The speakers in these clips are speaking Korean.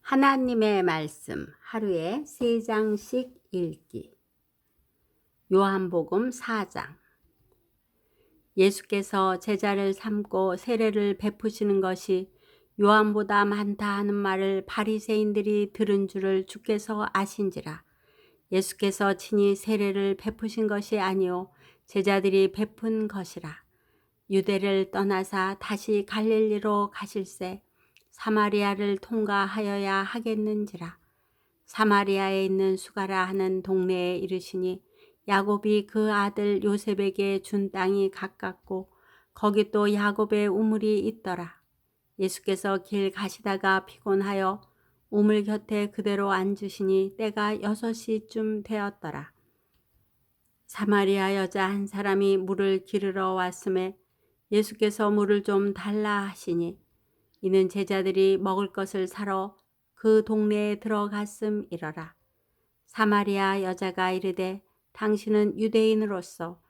하나님의 말씀 하루에 3장씩 읽기. 요한복음 4장. 예수께서 제자를 삼고 세례를 베푸시는 것이 요한보다 많다 하는 말을 바리새인들이 들은 줄을 주께서 아신지라. 예수께서 친히 세례를 베푸신 것이 아니요 제자들이 베푼 것이라. 유대를 떠나사 다시 갈릴리로 가실새 사마리아를 통과하여야 하겠는지라. 사마리아에 있는 수가라 하는 동네에 이르시니 야곱이 그 아들 요셉에게 준 땅이 가깝고 거기 또 야곱의 우물이 있더라. 예수께서 길 가시다가 피곤하여 우물 곁에 그대로 앉으시니 때가 6시쯤 되었더라. 사마리아 여자 한 사람이 물을 기르러 왔음에 예수께서 물을 좀 달라 하시니 이는 제자들이 먹을 것을 사러 그 동네에 들어갔음이러라. 사마리아 여자가 이르되 당신은 유대인으로서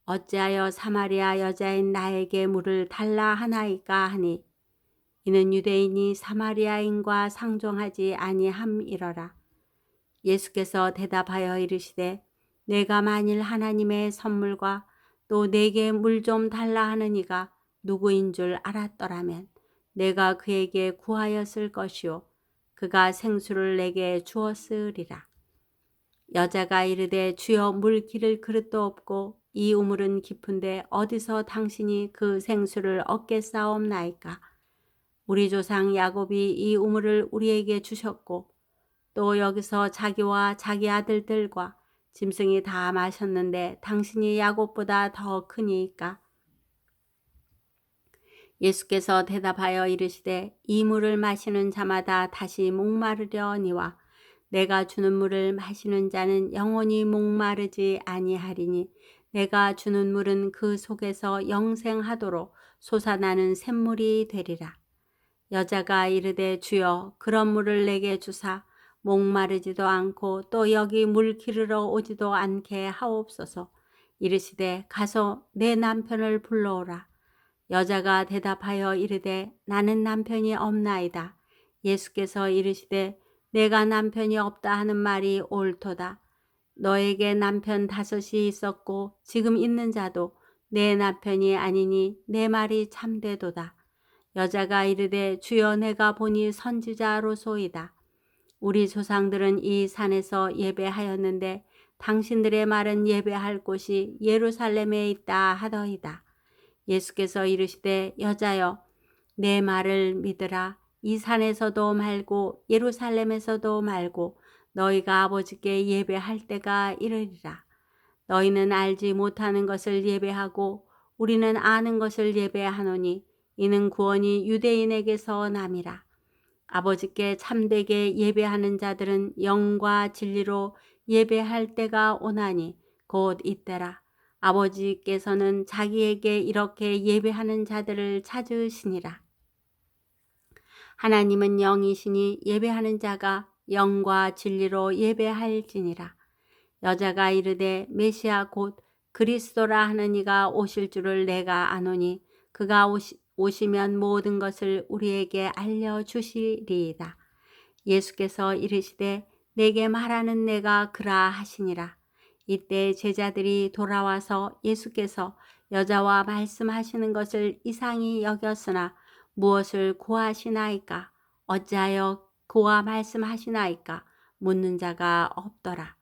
어찌하여 사마리아 여자인 나에게 물을 달라 하나이까 하니 이는 유대인이 사마리아인과 상종하지 아니함이러라. 예수께서 대답하여 이르시되 내가 만일 하나님의 선물과 또 내게 물 좀 달라 하는 이가 누구인 줄 알았더라면 내가 그에게 구하였을 것이요 그가 생수를 내게 주었으리라. 여자가 이르되 주여 물 기를 그릇도 없고 이 우물은 깊은데 어디서 당신이 그 생수를 얻겠사옵나이까. 우리 조상 야곱이 이 우물을 우리에게 주셨고 또 여기서 자기와 자기 아들들과 짐승이 다 마셨는데 당신이 야곱보다 더 크니까. 예수께서 대답하여 이르시되 이 물을 마시는 자마다 다시 목마르려니와 내가 주는 물을 마시는 자는 영원히 목마르지 아니하리니 내가 주는 물은 그 속에서 영생하도록 솟아나는 샘물이 되리라. 여자가 이르되 주여 그런 물을 내게 주사 목마르지도 않고 또 여기 물 기르러 오지도 않게 하옵소서. 이르시되 가서 내 남편을 불러오라. 여자가 대답하여 이르되 나는 남편이 없나이다. 예수께서 이르시되 내가 남편이 없다 하는 말이 옳도다. 너에게 남편 5이 있었고 지금 있는 자도 내 남편이 아니니 내 말이 참되도다. 여자가 이르되 주여 내가 보니 선지자로소이다. 우리 조상들은 이 산에서 예배하였는데 당신들의 말은 예배할 곳이 예루살렘에 있다 하더이다. 예수께서 이르시되 여자여 내 말을 믿으라. 이 산에서도 말고 예루살렘에서도 말고 너희가 아버지께 예배할 때가 이르리라. 너희는 알지 못하는 것을 예배하고 우리는 아는 것을 예배하노니 이는 구원이 유대인에게서 남이라. 아버지께 참되게 예배하는 자들은 영과 진리로 예배할 때가 오나니 곧 이때라. 아버지께서는 자기에게 이렇게 예배하는 자들을 찾으시니라. 하나님은 영이시니 예배하는 자가 영과 진리로 예배할지니라. 여자가 이르되 메시아 곧 그리스도라 하는 이가 오실 줄을 내가 아노니 그가 오시면 모든 것을 우리에게 알려주시리이다. 예수께서 이르시되 내게 말하는 내가 그라 하시니라. 이때 제자들이 돌아와서 예수께서 여자와 말씀하시는 것을 이상히 여겼으나 무엇을 구하시나이까? 어찌하여 그와 말씀하시나이까? 묻는 자가 없더라.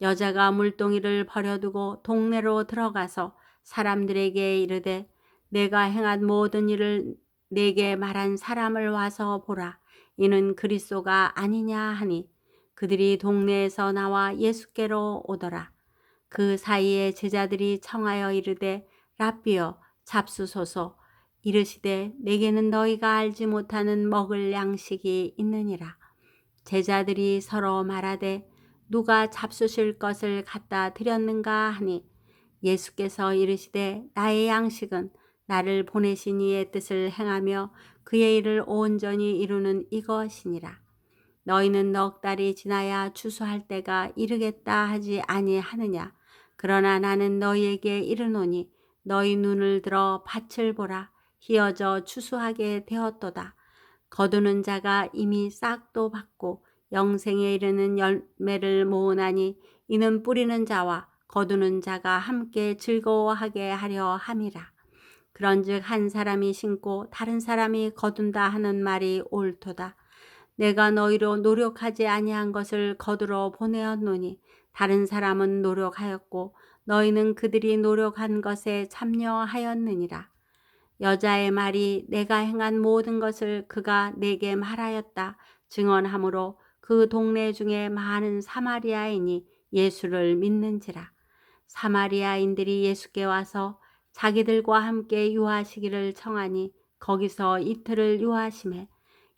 여자가 물동이를 버려두고 동네로 들어가서 사람들에게 이르되 내가 행한 모든 일을 내게 말한 사람을 와서 보라. 이는 그리스도가 아니냐 하니 그들이 동네에서 나와 예수께로 오더라. 그 사이에 제자들이 청하여 이르되 랍비여 잡수소서. 이르시되 내게는 너희가 알지 못하는 먹을 양식이 있느니라. 제자들이 서로 말하되 누가 잡수실 것을 갖다 드렸는가 하니 예수께서 이르시되 나의 양식은 나를 보내신 이의 뜻을 행하며 그의 일을 온전히 이루는 이것이니라. 너희는 넉 달이 지나야 추수할 때가 이르겠다 하지 아니하느냐. 그러나 나는 너희에게 이르노니 너희 눈을 들어 밭을 보라. 희어져 추수하게 되었도다. 거두는 자가 이미 싹도 받고 영생에 이르는 열매를 모으나니 이는 뿌리는 자와 거두는 자가 함께 즐거워하게 하려 함이라. 그런즉 한 사람이 심고 다른 사람이 거둔다 하는 말이 옳도다. 내가 너희로 노력하지 아니한 것을 거두러 보내었노니 다른 사람은 노력하였고 너희는 그들이 노력한 것에 참여하였느니라. 여자의 말이 내가 행한 모든 것을 그가 내게 말하였다 증언하므로 그 동네 중에 많은 사마리아인이 예수를 믿는지라. 사마리아인들이 예수께 와서 자기들과 함께 유하시기를 청하니 거기서 이틀을 유하심에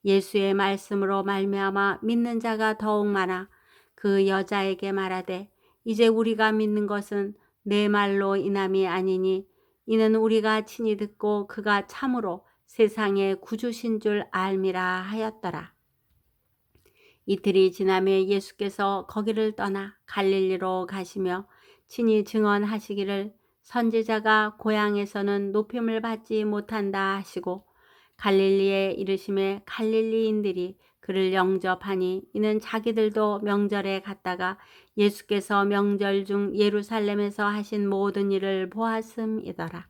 예수의 말씀으로 말미암아 믿는 자가 더욱 많아 그 여자에게 말하되 이제 우리가 믿는 것은 내 말로 인함이 아니니 이는 우리가 친히 듣고 그가 참으로 세상의 구주신 줄 알미라 하였더라. 이틀이 지나매 예수께서 거기를 떠나 갈릴리로 가시며 친히 증언하시기를 선지자가 고향에서는 높임을 받지 못한다 하시고 갈릴리에 이르심에 갈릴리인들이 그를 영접하니 이는 자기들도 명절에 갔다가 예수께서 명절 중 예루살렘에서 하신 모든 일을 보았음이더라.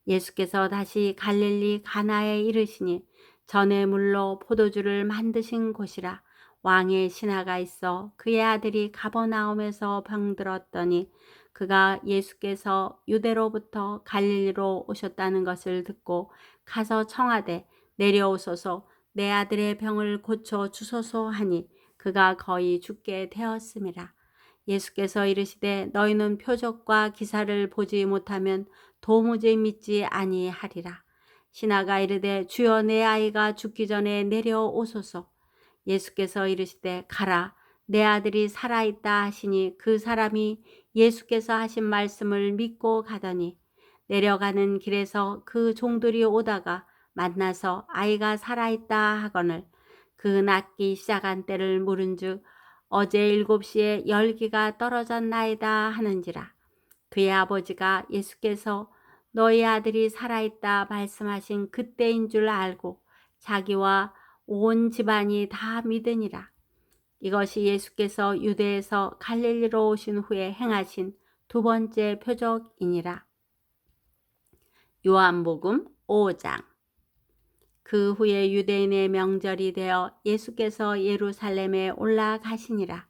예수께서 다시 갈릴리 가나에 이르시니 전에 물로 포도주를 만드신 곳이라. 왕의 신하가 있어 그의 아들이 가버나움에서 병들었더니 그가 예수께서 유대로부터 갈릴리로 오셨다는 것을 듣고 가서 청하되 내려오소서 내 아들의 병을 고쳐 주소서 하니 그가 거의 죽게 되었음이라. 예수께서 이르시되 너희는 표적과 기사를 보지 못하면 도무지 믿지 아니하리라. 신하가 이르되 주여 내 아이가 죽기 전에 내려오소서. 예수께서 이르시되 가라 내 아들이 살아있다 하시니 그 사람이 예수께서 하신 말씀을 믿고 가더니 내려가는 길에서 그 종들이 오다가 만나서 아이가 살아있다 하거늘 그 낫기 시작한 때를 물은즉 어제 7시에 열기가 떨어졌나이다 하는지라. 그의 아버지가 예수께서 너희 아들이 살아있다 말씀하신 그때인 줄 알고 자기와 온 집안이 다 믿으니라. 이것이 예수께서 유대에서 갈릴리로 오신 후에 행하신 두 번째 표적이니라. 요한복음 5장. 그 후에 유대인의 명절이 되어 예수께서 예루살렘에 올라가시니라.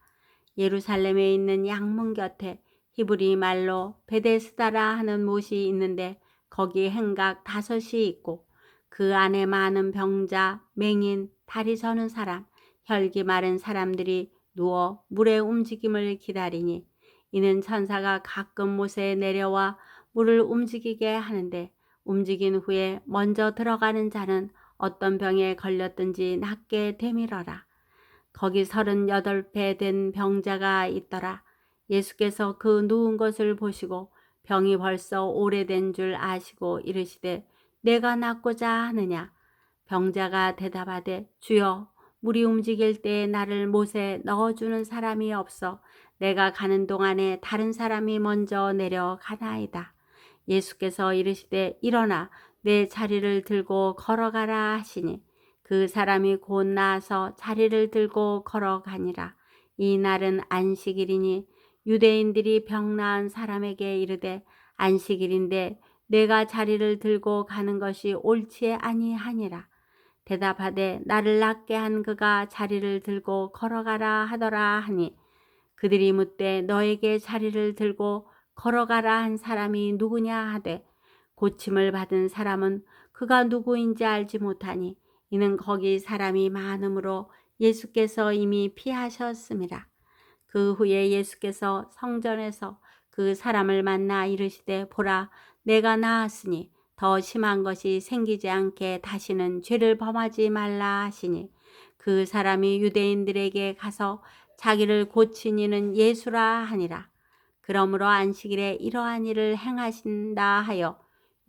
예루살렘에 있는 양문 곁에 히브리 말로 베데스다라 하는 못이 있는데 거기 행각 5이 있고 그 안에 많은 병자, 맹인, 다리 저는 사람, 혈기 마른 사람들이 누워 물의 움직임을 기다리니 이는 천사가 가끔 못에 내려와 물을 움직이게 하는데 움직인 후에 먼저 들어가는 자는 어떤 병에 걸렸든지 낫게 되밀어라. 거기 38배 된 병자가 있더라. 예수께서 그 누운 것을 보시고 병이 벌써 오래된 줄 아시고 이르시되 내가 낫고자 하느냐. 병자가 대답하되 주여 물이 움직일 때에 나를 못에 넣어주는 사람이 없어 내가 가는 동안에 다른 사람이 먼저 내려가나이다. 예수께서 이르시되 일어나 내 자리를 들고 걸어가라 하시니 그 사람이 곧 나아서 자리를 들고 걸어가니라. 이 날은 안식일이니 유대인들이 병 나은 사람에게 이르되 안식일인데 내가 자리를 들고 가는 것이 옳지 아니하니라. 대답하되 나를 낫게 한 그가 자리를 들고 걸어가라 하더라 하니 그들이 묻되 너에게 자리를 들고 걸어가라 한 사람이 누구냐 하되 고침을 받은 사람은 그가 누구인지 알지 못하니 이는 거기 사람이 많으므로 예수께서 이미 피하셨음이라. 그 후에 예수께서 성전에서 그 사람을 만나 이르시되 보라 내가 나았으니 더 심한 것이 생기지 않게 다시는 죄를 범하지 말라 하시니 그 사람이 유대인들에게 가서 자기를 고친 이는 예수라 하니라. 그러므로 안식일에 이러한 일을 행하신다 하여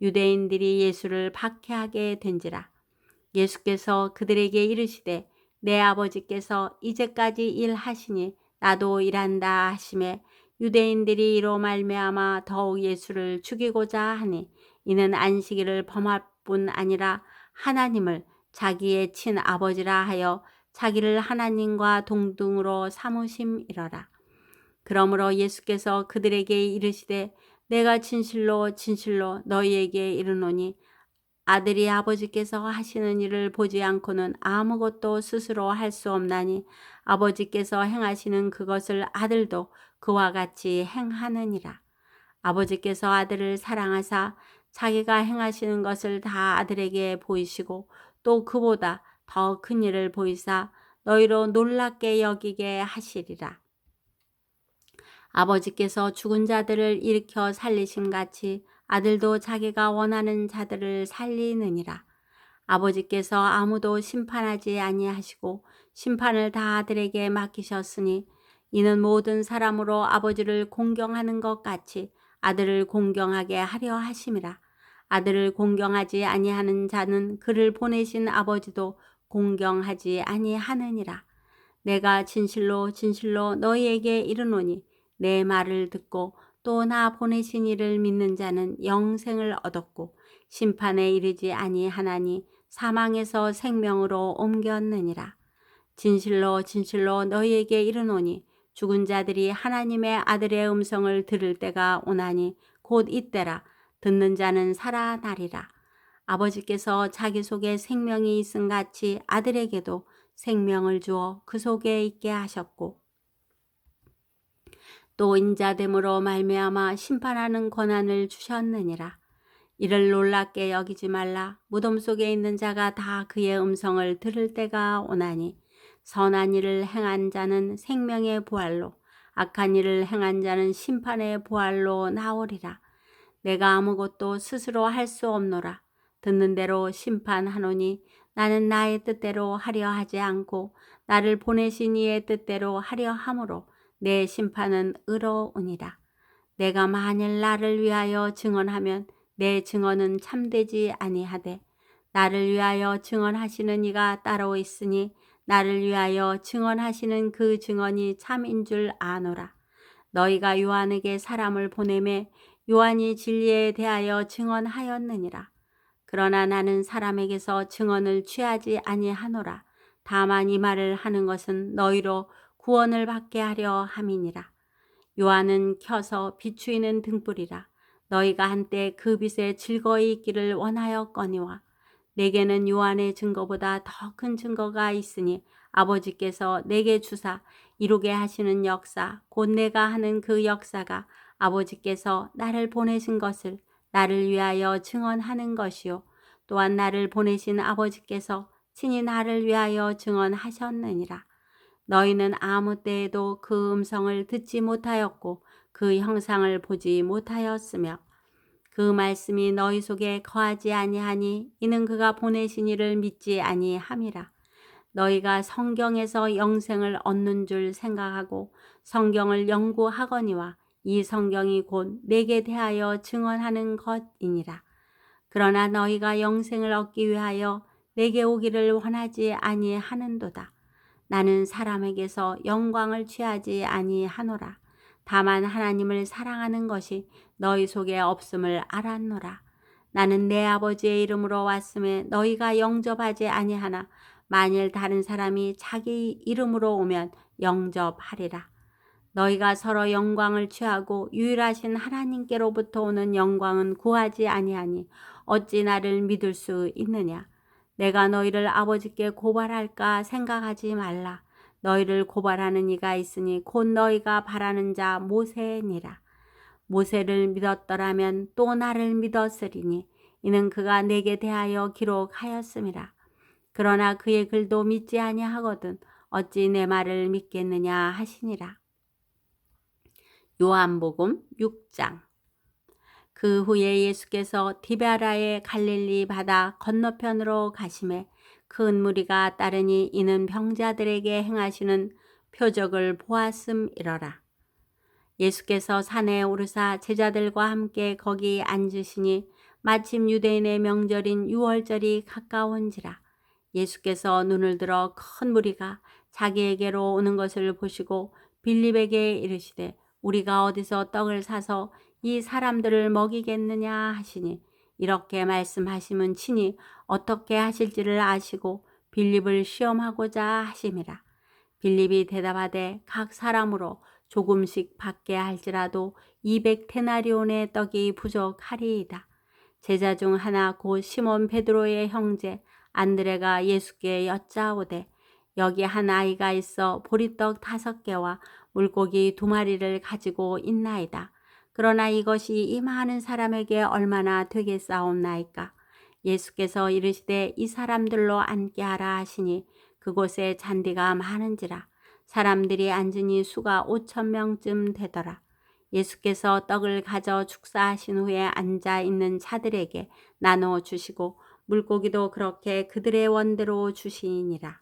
유대인들이 예수를 박해하게 된지라. 예수께서 그들에게 이르시되 내 아버지께서 이제까지 일하시니 나도 일한다 하시매 유대인들이 이로 말미암아 더욱 예수를 죽이고자 하니 이는 안식일을 범할 뿐 아니라 하나님을 자기의 친아버지라 하여 자기를 하나님과 동등으로 삼으심이러라. 그러므로 예수께서 그들에게 이르시되 내가 진실로 진실로 너희에게 이르노니 아들이 아버지께서 하시는 일을 보지 않고는 아무것도 스스로 할 수 없나니 아버지께서 행하시는 그것을 아들도 그와 같이 행하느니라. 아버지께서 아들을 사랑하사 자기가 행하시는 것을 다 아들에게 보이시고 또 그보다 더 큰 일을 보이사 너희로 놀랍게 여기게 하시리라. 아버지께서 죽은 자들을 일으켜 살리심 같이 아들도 자기가 원하는 자들을 살리느니라. 아버지께서 아무도 심판하지 아니하시고 심판을 다 아들에게 맡기셨으니 이는 모든 사람으로 아버지를 공경하는 것 같이 아들을 공경하게 하려 하심이라. 아들을 공경하지 아니하는 자는 그를 보내신 아버지도 공경하지 아니하느니라. 내가 진실로 진실로 너희에게 이르노니 내 말을 듣고 또 나 보내신 이를 믿는 자는 영생을 얻었고 심판에 이르지 아니하나니 사망에서 생명으로 옮겼느니라. 진실로 진실로 너희에게 이르노니 죽은 자들이 하나님의 아들의 음성을 들을 때가 오나니 곧 이때라. 듣는 자는 살아나리라. 아버지께서 자기 속에 생명이 있음 같이 아들에게도 생명을 주어 그 속에 있게 하셨고 또 인자됨으로 말미암아 심판하는 권한을 주셨느니라. 이를 놀랍게 여기지 말라. 무덤 속에 있는 자가 다 그의 음성을 들을 때가 오나니 선한 일을 행한 자는 생명의 부활로 악한 일을 행한 자는 심판의 부활로 나오리라. 내가 아무것도 스스로 할 수 없노라. 듣는 대로 심판하노니 나는 나의 뜻대로 하려 하지 않고 나를 보내신 이의 뜻대로 하려 함으로 내 심판은 의로우니라. 내가 만일 나를 위하여 증언하면 내 증언은 참되지 아니하되 나를 위하여 증언하시는 이가 따로 있으니 나를 위하여 증언하시는 그 증언이 참인 줄 아노라. 너희가 요한에게 사람을 보내매 요한이 진리에 대하여 증언하였느니라. 그러나 나는 사람에게서 증언을 취하지 아니하노라. 다만 이 말을 하는 것은 너희로 구원을 받게 하려 함이니라. 요한은 켜서 비추이는 등불이라. 너희가 한때 그 빛에 즐거이 있기를 원하였거니와 내게는 요한의 증거보다 더 큰 증거가 있으니 아버지께서 내게 주사 이루게 하시는 역사 곧 내가 하는 그 역사가 아버지께서 나를 보내신 것을 나를 위하여 증언하는 것이요 또한 나를 보내신 아버지께서 친히 나를 위하여 증언하셨느니라. 너희는 아무 때에도 그 음성을 듣지 못하였고 그 형상을 보지 못하였으며 그 말씀이 너희 속에 거하지 아니하니 이는 그가 보내신 이를 믿지 아니함이라. 너희가 성경에서 영생을 얻는 줄 생각하고 성경을 연구하거니와 이 성경이 곧 내게 대하여 증언하는 것이니라. 그러나 너희가 영생을 얻기 위하여 내게 오기를 원하지 아니하는도다. 나는 사람에게서 영광을 취하지 아니하노라. 다만 하나님을 사랑하는 것이 너희 속에 없음을 알았노라. 나는 내 아버지의 이름으로 왔음에 너희가 영접하지 아니하나 만일 다른 사람이 자기 이름으로 오면 영접하리라. 너희가 서로 영광을 취하고 유일하신 하나님께로부터 오는 영광은 구하지 아니하니 어찌 나를 믿을 수 있느냐. 내가 너희를 아버지께 고발할까 생각하지 말라. 너희를 고발하는 이가 있으니 곧 너희가 바라는 자 모세니라. 모세를 믿었더라면 또 나를 믿었으리니 이는 그가 내게 대하여 기록하였음이라. 그러나 그의 글도 믿지 아니하거든 어찌 내 말을 믿겠느냐 하시니라. 요한복음 6장. 그 후에 예수께서 디베라의 갈릴리 바다 건너편으로 가심에 큰 무리가 따르니 이는 병자들에게 행하시는 표적을 보았음이러라. 예수께서 산에 오르사 제자들과 함께 거기 앉으시니 마침 유대인의 명절인 유월절이 가까운지라. 예수께서 눈을 들어 큰 무리가 자기에게로 오는 것을 보시고 빌립에게 이르시되 우리가 어디서 떡을 사서 이 사람들을 먹이겠느냐 하시니 이렇게 말씀하심은 친히 어떻게 하실지를 아시고 빌립을 시험하고자 하심이라. 빌립이 대답하되 각 사람으로 조금씩 받게 할지라도 200데나리온의 떡이 부족하리이다. 제자 중 하나 곧 시몬 베드로의 형제 안드레가 예수께 여짜오되 여기 한 아이가 있어 보리떡 5개와 물고기 2마리를 가지고 있나이다. 그러나 이것이 이 많은 사람에게 얼마나 되겠사옵나이까. 예수께서 이르시되 이 사람들로 앉게 하라 하시니 그곳에 잔디가 많은지라. 사람들이 앉으니 수가 5,000명쯤 되더라. 예수께서 떡을 가져 축사하신 후에 앉아 있는 자들에게 나누어 주시고 물고기도 그렇게 그들의 원대로 주시니라.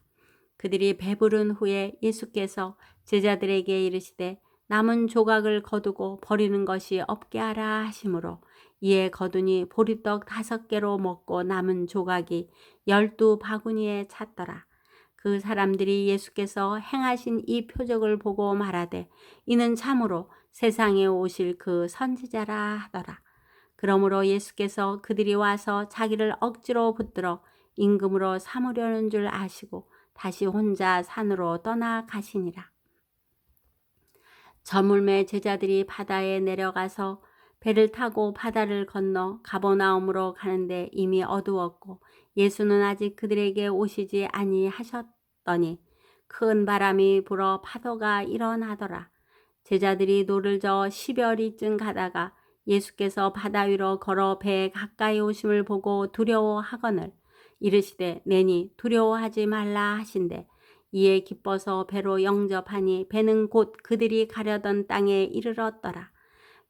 그들이 배부른 후에 예수께서 제자들에게 이르시되 남은 조각을 거두고 버리는 것이 없게 하라 하시므로 이에 거두니 보리떡 5개로 먹고 남은 조각이 12바구니에 찼더라. 그 사람들이 예수께서 행하신 이 표적을 보고 말하되 이는 참으로 세상에 오실 그 선지자라 하더라. 그러므로 예수께서 그들이 와서 자기를 억지로 붙들어 임금으로 삼으려는 줄 아시고 다시 혼자 산으로 떠나가시니라. 저물매 제자들이 바다에 내려가서 배를 타고 바다를 건너 가버나움으로 가는데 이미 어두웠고 예수는 아직 그들에게 오시지 아니하셨더니 큰 바람이 불어 파도가 일어나더라. 제자들이 노를 저어 10여리쯤 가다가 예수께서 바다 위로 걸어 배에 가까이 오심을 보고 두려워하거늘 이르시되 내니 두려워하지 말라 하신대 이에 기뻐서 배로 영접하니 배는 곧 그들이 가려던 땅에 이르렀더라.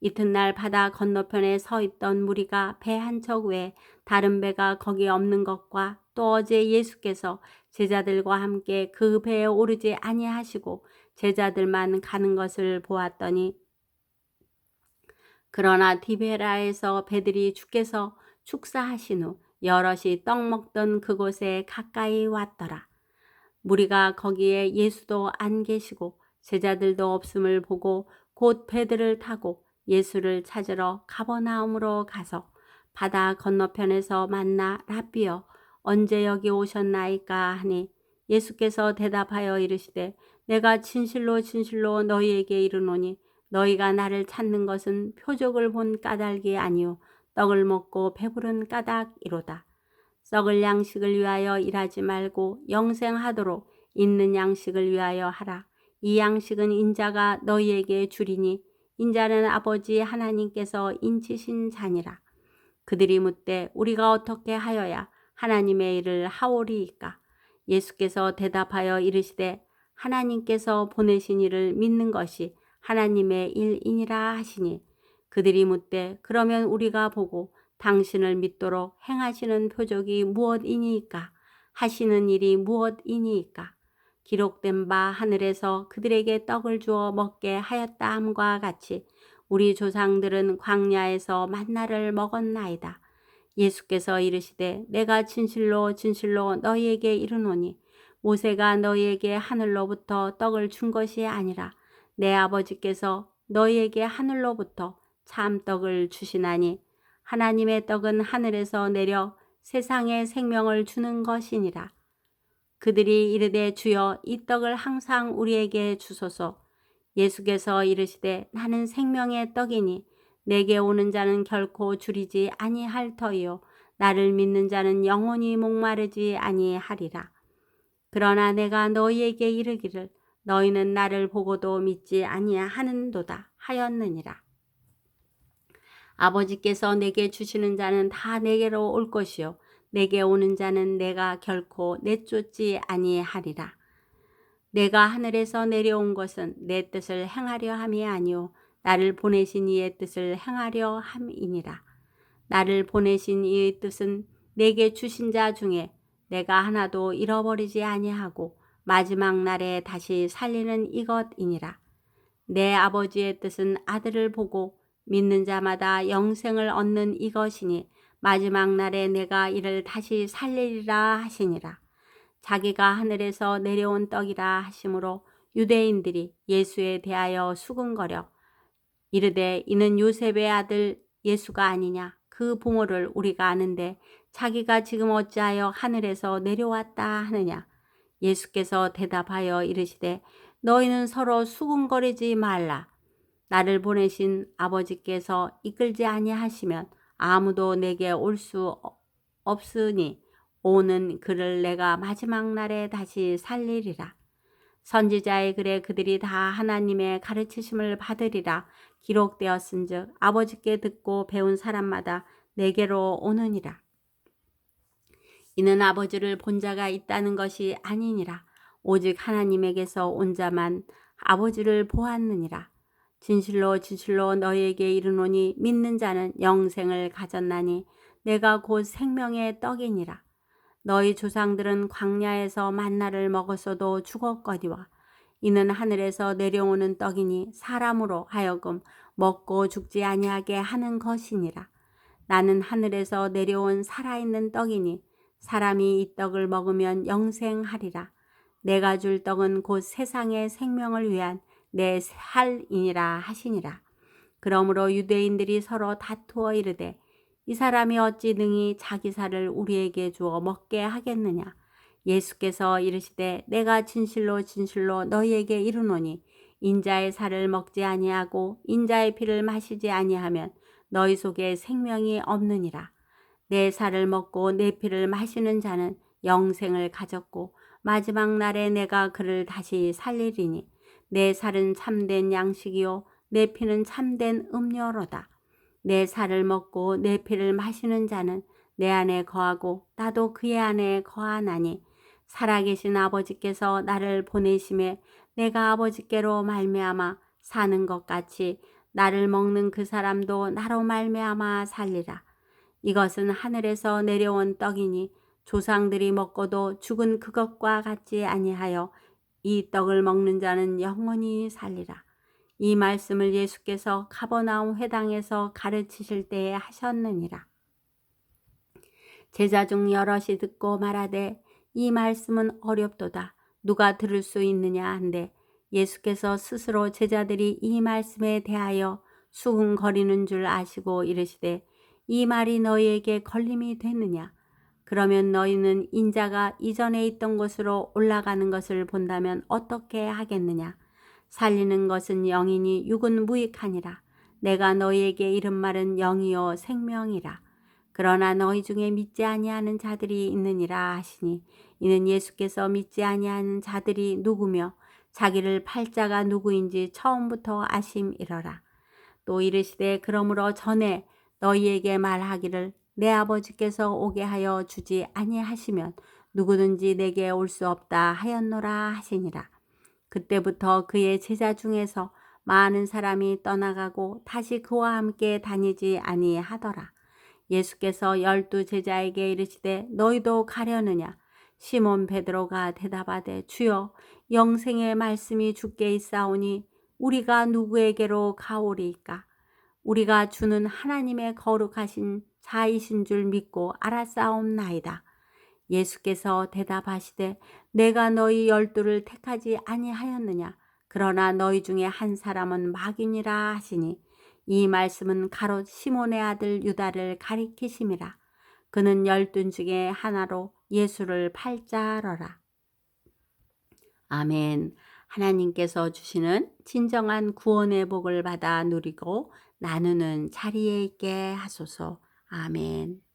이튿날 바다 건너편에 서 있던 무리가 배 한 척 외에 다른 배가 거기 없는 것과 또 어제 예수께서 제자들과 함께 그 배에 오르지 아니하시고 제자들만 가는 것을 보았더니 그러나 디베라에서 배들이 주께서 축사하신 후 여럿이 떡 먹던 그곳에 가까이 왔더라. 무리가 거기에 예수도 안 계시고 제자들도 없음을 보고 곧 배들을 타고 예수를 찾으러 가버나움으로 가서 바다 건너편에서 만나 라삐여 언제 여기 오셨나이까 하니 예수께서 대답하여 이르시되 내가 진실로 진실로 너희에게 이르노니 너희가 나를 찾는 것은 표적을 본 까닭이 아니요 떡을 먹고 배부른 까닭이로다. 썩을 양식을 위하여 일하지 말고 영생하도록 있는 양식을 위하여 하라. 이 양식은 인자가 너희에게 주리니 인자는 아버지 하나님께서 인치신 자니라. 그들이 묻되 우리가 어떻게 하여야 하나님의 일을 하오리이까. 예수께서 대답하여 이르시되 하나님께서 보내신 이를 믿는 것이 하나님의 일이니라 하시니 그들이 묻되 그러면 우리가 보고 당신을 믿도록 행하시는 표적이 무엇이니까 하시는 일이 무엇이니까 기록된 바 하늘에서 그들에게 떡을 주어 먹게 하였다 함과 같이 우리 조상들은 광야에서 만나를 먹었나이다. 예수께서 이르시되 내가 진실로 진실로 너희에게 이르노니 모세가 너희에게 하늘로부터 떡을 준 것이 아니라 내 아버지께서 너희에게 하늘로부터 참떡을 주시나니 하나님의 떡은 하늘에서 내려 세상에 생명을 주는 것이니라. 그들이 이르되 주여 이 떡을 항상 우리에게 주소서. 예수께서 이르시되 나는 생명의 떡이니 내게 오는 자는 결코 줄이지 아니할 터이요 나를 믿는 자는 영원히 목마르지 아니하리라. 그러나 내가 너희에게 이르기를 너희는 나를 보고도 믿지 아니하는도다 하였느니라. 아버지께서 내게 주시는 자는 다 내게로 올 것이요 내게 오는 자는 내가 결코 내쫓지 아니하리라. 내가 하늘에서 내려온 것은 내 뜻을 행하려 함이 아니요 나를 보내신 이의 뜻을 행하려 함이니라. 나를 보내신 이의 뜻은 내게 주신 자 중에 내가 하나도 잃어버리지 아니하고 마지막 날에 다시 살리는 이것이니라. 내 아버지의 뜻은 아들을 보고 믿는 자마다 영생을 얻는 이것이니 마지막 날에 내가 이를 다시 살리리라 하시니라. 자기가 하늘에서 내려온 떡이라 하심으로 유대인들이 예수에 대하여 수군거려 이르되 이는 요셉의 아들 예수가 아니냐. 그 부모를 우리가 아는데 자기가 지금 어찌하여 하늘에서 내려왔다 하느냐. 예수께서 대답하여 이르시되 너희는 서로 수군거리지 말라. 나를 보내신 아버지께서 이끌지 아니하시면 아무도 내게 올 수 없으니 오는 그를 내가 마지막 날에 다시 살리리라. 선지자의 글에 그들이 다 하나님의 가르치심을 받으리라 기록되었은즉 아버지께 듣고 배운 사람마다 내게로 오느니라. 이는 아버지를 본 자가 있다는 것이 아니니라. 오직 하나님에게서 온 자만 아버지를 보았느니라. 진실로 진실로 너희에게 이르노니 믿는 자는 영생을 가졌나니 내가 곧 생명의 떡이니라. 너희 조상들은 광야에서 만나를 먹었어도 죽었거니와 이는 하늘에서 내려오는 떡이니 사람으로 하여금 먹고 죽지 아니하게 하는 것이니라. 나는 하늘에서 내려온 살아있는 떡이니 사람이 이 떡을 먹으면 영생하리라. 내가 줄 떡은 곧 세상의 생명을 위한 내 살이니라 하시니라. 그러므로 유대인들이 서로 다투어 이르되 이 사람이 어찌 능히 자기 살을 우리에게 주어 먹게 하겠느냐. 예수께서 이르시되 내가 진실로 진실로 너희에게 이르노니 인자의 살을 먹지 아니하고 인자의 피를 마시지 아니하면 너희 속에 생명이 없느니라. 내 살을 먹고 내 피를 마시는 자는 영생을 가졌고 마지막 날에 내가 그를 다시 살리리니 내 살은 참된 양식이요 내 피는 참된 음료로다. 내 살을 먹고 내 피를 마시는 자는 내 안에 거하고 나도 그의 안에 거하나니 살아계신 아버지께서 나를 보내심에 내가 아버지께로 말미암아 사는 것 같이 나를 먹는 그 사람도 나로 말미암아 살리라. 이것은 하늘에서 내려온 떡이니 조상들이 먹고도 죽은 그것과 같지 아니하여 이 떡을 먹는 자는 영원히 살리라. 이 말씀을 예수께서 가버나움 회당에서 가르치실 때에 하셨느니라. 제자 중 여럿이 듣고 말하되 이 말씀은 어렵도다. 누가 들을 수 있느냐 한데 예수께서 스스로 제자들이 이 말씀에 대하여 수군거리는 줄 아시고 이르시되 이 말이 너희에게 걸림이 되느냐. 그러면 너희는 인자가 이전에 있던 곳으로 올라가는 것을 본다면 어떻게 하겠느냐. 살리는 것은 영이니 육은 무익하니라. 내가 너희에게 이른 말은 영이요 생명이라. 그러나 너희 중에 믿지 아니하는 자들이 있느니라 하시니 이는 예수께서 믿지 아니하는 자들이 누구며 자기를 팔 자가 누구인지 처음부터 아심이러라. 또 이르시되 그러므로 전에 너희에게 말하기를 내 아버지께서 오게 하여 주지 아니하시면 누구든지 내게 올 수 없다 하였노라 하시니라. 그때부터 그의 제자 중에서 많은 사람이 떠나가고 다시 그와 함께 다니지 아니하더라. 예수께서 12 제자에게 이르시되 너희도 가려느냐. 시몬 베드로가 대답하되 주여 영생의 말씀이 주께 있사오니 우리가 누구에게로 가오리이까. 우리가 주는 하나님의 거룩하신 자이신 줄 믿고 알았사옵나이다. 예수께서 대답하시되 내가 너희 12를 택하지 아니하였느냐. 그러나 너희 중에 한 사람은 마귀니라 하시니 이 말씀은 가롯 시몬의 아들 유다를 가리키심이라. 그는 12 중에 하나로 예수를 팔자러라. 아멘. 하나님께서 주시는 진정한 구원의 복을 받아 누리고 나누는 자리에 있게 하소서. 아멘.